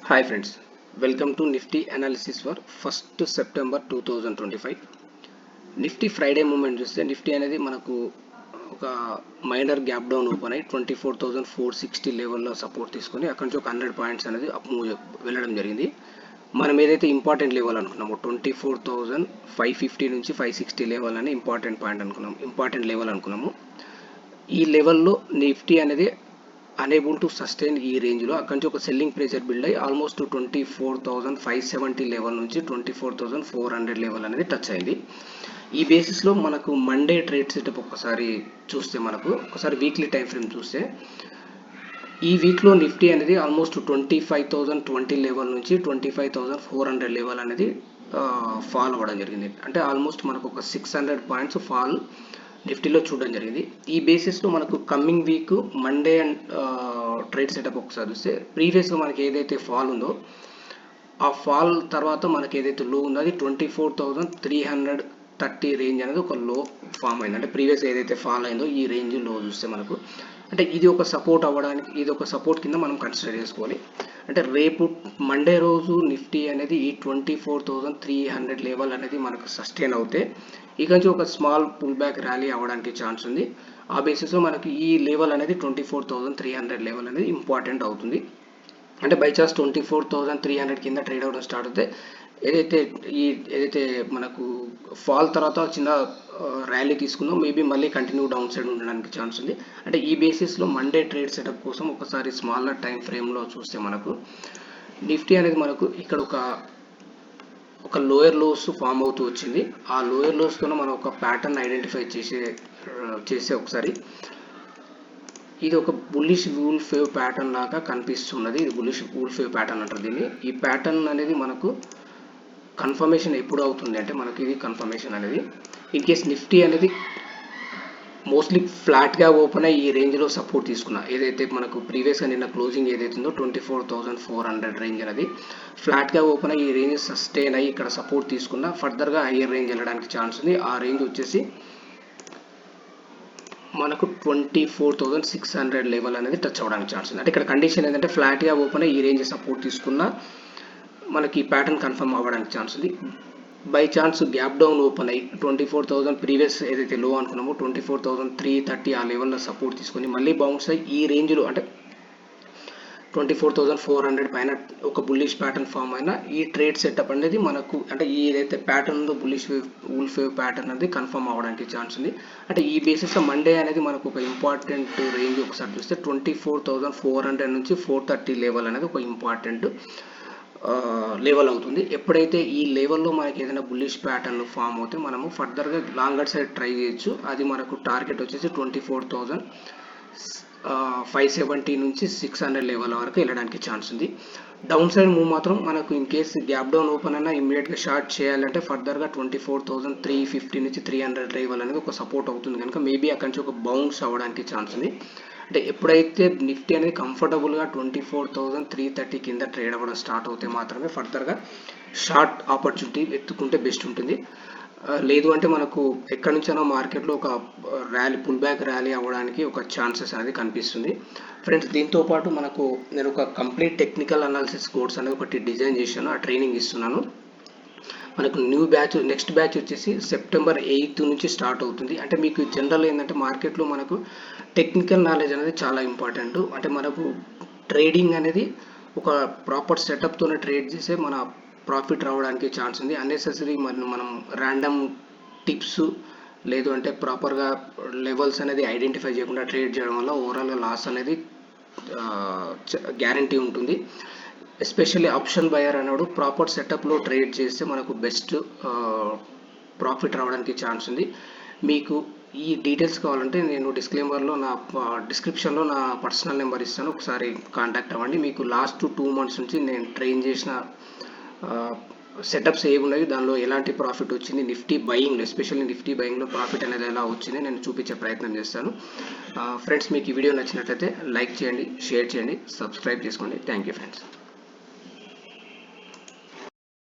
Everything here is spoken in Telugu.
Hi friends, welcome to Nifty analysis for 1st September 2025. Nifty Friday movement చూస్తే నిఫ్టీ అనేది మనకు ఒక మైనర్ గ్యాప్ డౌన్ ఓపెన్ అయ్యి 24,460 లెవెల్లో సపోర్ట్ తీసుకొని అక్కడి నుంచి ఒక 100 పాయింట్స్ అనేది అప్ మూవ్ వెళ్ళడం జరిగింది. మనం ఏదైతే ఇంపార్టెంట్ లెవెల్ అనుకున్నామో 24,550 నుంచి 560 లెవెల్ అని ఇంపార్టెంట్ లెవెల్ అనుకున్నాము. ఈ లెవెల్లో నిఫ్టీ అనేది అనేబుల్ టు సస్టైన్ ఈ రేంజ్లో అక్కడి నుంచి ఒక సెల్లింగ్ ప్రెషర్ బిల్డ్ అయ్యి ఆల్మోస్ట్ 24,570 లెవెల్ నుంచి 24,400 లెవెల్ అనేది టచ్ అయింది. ఈ బేసిస్లో మనకు మండే ట్రేడ్ సెటప్ ఒకసారి చూస్తే ఒకసారి వీక్లీ టైం ఫ్రేమ్ చూస్తే ఈ వీక్లో నిఫ్టీ అనేది ఆల్మోస్ట్ 25,020 లెవెల్ నుంచి 25,400 లెవెల్ అనేది ఫాల్ అవ్వడం జరిగింది. అంటే ఆల్మోస్ట్ మనకు ఒక 600 పాయింట్స్ ఫాల్ నిఫ్టీలో చూడడం జరిగింది. ఈ బేసిస్లో మనకు coming week Monday and trade setup ఒకసారి చూస్తే ప్రీవియస్గా మనకి ఏదైతే ఫాల్ ఉందో ఆ ఫాల్ తర్వాత మనకి ఏదైతే లో ఉందో అది 24,330 రేంజ్ అనేది ఒక లో ఫామ్ అయింది. అంటే ప్రీవియస్గా ఏదైతే ఫాల్ అయిందో ఈ రేంజ్ లో చూస్తే మనకు అంటే ఇది ఒక సపోర్ట్ అవ్వడానికి ఇది ఒక సపోర్ట్ కింద మనం కన్సిడర్ చేసుకోవాలి. అంటే రేపు మండే రోజు నిఫ్టీ అనేది ఈ 24,300 లెవెల్ అనేది మనకు సస్టైన్ అవుతే ఇక నుంచి ఒక స్మాల్ పుల్ బ్యాక్ ర్యాలీ అవ్వడానికి ఛాన్స్ ఉంది. ఆ బేసిస్లో మనకి ఈ లెవెల్ అనేది 24,300 లెవెల్ అనేది ఇంపార్టెంట్ అవుతుంది. అంటే బై చాన్స్ 24,300 కింద ట్రేడ్ అవ్వడం స్టార్ట్ అవుతే ఏదైతే మనకు ఫాల్ తర్వాత చిన్న ర్యాలీ తీసుకుందాం మేబీ మళ్ళీ కంటిన్యూ డౌన్ సైడ్ ఉండడానికి ఛాన్స్ ఉంది. అంటే ఈ బేసిస్లో మండే ట్రేడ్ సెటప్ కోసం ఒకసారి స్మాలర్ టైం ఫ్రేమ్లో చూస్తే మనకు నిఫ్టీ అనేది మనకు ఇక్కడ ఒక లోయర్ లోస్ ఫామ్ అవుతూ వచ్చింది. ఆ లోయర్ లోస్తోనే మనం ఒక ప్యాటర్న్ ఐడెంటిఫై చేసే ఒకసారి ఇది ఒక బుల్లిష్ వూల్ ఫేవ్ ప్యాటర్న్ లాగా కనిపిస్తున్నది. ఇది బుల్లిష్ వూల్ ఫేవ్ ప్యాటర్న్ అంటారు దీన్ని. ఈ ప్యాటర్న్ అనేది మనకు కన్ఫర్మేషన్ ఎప్పుడు అవుతుంది అంటే మనకి ఇది కన్ఫర్మేషన్ అనేది ఇన్ కేస్ నిఫ్టీ అనేది మోస్ట్లీ ఫ్లాట్గా ఓపెన్ అయ్యి ఈ రేంజ్లో సపోర్ట్ తీసుకున్నా ఏదైతే మనకు ప్రీవియస్గా నిన్న క్లోజింగ్ ఏదైతే ఉందో 24,400 రేంజ్ అనేది ఫ్లాట్గా ఓపెన్ అయ్యి ఈ రేంజ్ సస్టైన్ అయ్యి ఇక్కడ సపోర్ట్ తీసుకున్నా ఫర్దర్గా హయ్యర్ రేంజ్ వెళ్ళడానికి ఛాన్స్ ఉంది. ఆ రేంజ్ వచ్చేసి మనకు 24,600 లెవెల్ అనేది టచ్ అవ్వడానికి ఛాన్స్ ఉంది. అంటే ఇక్కడ కండిషన్ ఏంటంటే ఫ్లాట్గా ఓపెన్ అయ్యి ఈ రేంజ్ సపోర్ట్ తీసుకున్నా మనకి ఈ ప్యాటర్న్ కన్ఫర్మ్ అవ్వడానికి ఛాన్స్ ఉంది. By chance gap down open అయ్యి 24,000 ప్రీవియస్ ఏదైతే లో అనుకున్నామో 24,330 ఆ లెవెల్లో సపోర్ట్ తీసుకొని మళ్ళీ బౌన్స్ అయ్యి ఈ రేంజ్లో అంటే 24,400 పైన ఒక బుల్లిష్ ప్యాటర్న్ ఫామ్ అయినా ఈ ట్రేడ్ సెటప్ అనేది మనకు అంటే ఈ ఏదైతే ప్యాటర్న్ ఉందో బుల్లిష్ వూల్ ఫేవ్ ప్యాటర్న్ అనేది కన్ఫర్మ్ అవ్వడానికి ఛాన్స్ ఉంది. అంటే ఈ బేసిస్లో మండే అనేది మనకు ఒక ఇంపార్టెంట్ రేంజ్ ఒకసారి చూస్తే 24,400 నుంచి 430 లెవెల్ అనేది ఒక ఇంపార్టెంట్ లెవెల్ అవుతుంది. ఎప్పుడైతే ఈ లెవెల్లో మనకి ఏదైనా బుల్లిష్ ప్యాటర్న్ ఫామ్ అవుతే మనము ఫర్దర్గా లాంగర్ సైడ్ ట్రై చేయొచ్చు. అది మనకు టార్గెట్ వచ్చేసి 24,570 నుంచి 600 లెవెల్ వరకు వెళ్ళడానికి ఛాన్స్ ఉంది. డౌన్ సైడ్ మూవ్ మాత్రం మనకు in case gap down open అయినా ఇమ్మీడియట్గా షార్ట్ చేయాలంటే ఫర్దర్గా 24,350 నుంచి 300 లెవెల్ అనేది ఒక సపోర్ట్ అవుతుంది కనుక మేబీ అక్కడి నుంచి ఒక బౌన్స్ అవ్వడానికి ఛాన్స్ ఉంది. అంటే ఎప్పుడైతే నిఫ్టీ అనేది కంఫర్టబుల్గా 24,330 కింద ట్రేడ్ అవ్వడం స్టార్ట్ అవుతే మాత్రమే ఫర్దర్గా షార్ట్ ఆపర్చునిటీ ఎత్తుకుంటే బెస్ట్ ఉంటుంది. లేదు అంటే మనకు ఎక్కడి నుంచైనా మార్కెట్లో ఒక పుల్ బ్యాక్ ర్యాలీ అవ్వడానికి ఒక ఛాన్సెస్ అనేది కనిపిస్తుంది. ఫ్రెండ్స్ దీంతో పాటు నేను ఒక కంప్లీట్ టెక్నికల్ అనాలిసిస్ కోర్స్ అనేది ఒకటి డిజైన్ చేశాను, ఆ ట్రైనింగ్ ఇస్తున్నాను. మనకు నెక్స్ట్ బ్యాచ్ వచ్చేసి సెప్టెంబర్ 8 నుంచి స్టార్ట్ అవుతుంది. అంటే మీకు జనరల్ ఏంటంటే మార్కెట్లో మనకు టెక్నికల్ నాలెడ్జ్ అనేది చాలా ఇంపార్టెంట్. అంటే మనకు ట్రేడింగ్ అనేది ఒక ప్రాపర్ సెటప్తోనే ట్రేడ్ చేసే మన ప్రాఫిట్ రావడానికి ఛాన్స్ ఉంది. అన్నెసెసరీ మనం ర్యాండమ్ టిప్స్ లేదు అంటే ప్రాపర్గా లెవెల్స్ అనేది ఐడెంటిఫై చేయకుండా ట్రేడ్ చేయడం వల్ల ఓవరాల్గా లాస్ అనేది గ్యారంటీ ఉంటుంది. ఎస్పెషల్లీ ఆప్షన్ బయర్ అన్నాడు ప్రాపర్ సెటప్లో ట్రేడ్ చేస్తే మనకు బెస్ట్ ప్రాఫిట్ రావడానికి ఛాన్స్ ఉంది. మీకు ఈ డీటెయిల్స్ కావాలంటే నేను డిస్క్రిప్షన్లో నా పర్సనల్ నెంబర్ ఇస్తాను, ఒకసారి కాంటాక్ట్ అవ్వండి. మీకు లాస్ట్ 2 months నుంచి నేను ట్రైన్ చేసిన సెటప్స్ ఏమున్నాయి, దానిలో ఎలాంటి ప్రాఫిట్ వచ్చింది, ఎస్పెషల్లీ నిఫ్టీ బయింగ్లో ప్రాఫిట్ అనేది ఎలా వచ్చింది నేను చూపించే ప్రయత్నం చేస్తాను. ఫ్రెండ్స్ మీకు ఈ వీడియో నచ్చినట్లయితే లైక్ చేయండి, షేర్ చేయండి, సబ్స్క్రైబ్ చేసుకోండి. Thank you friends.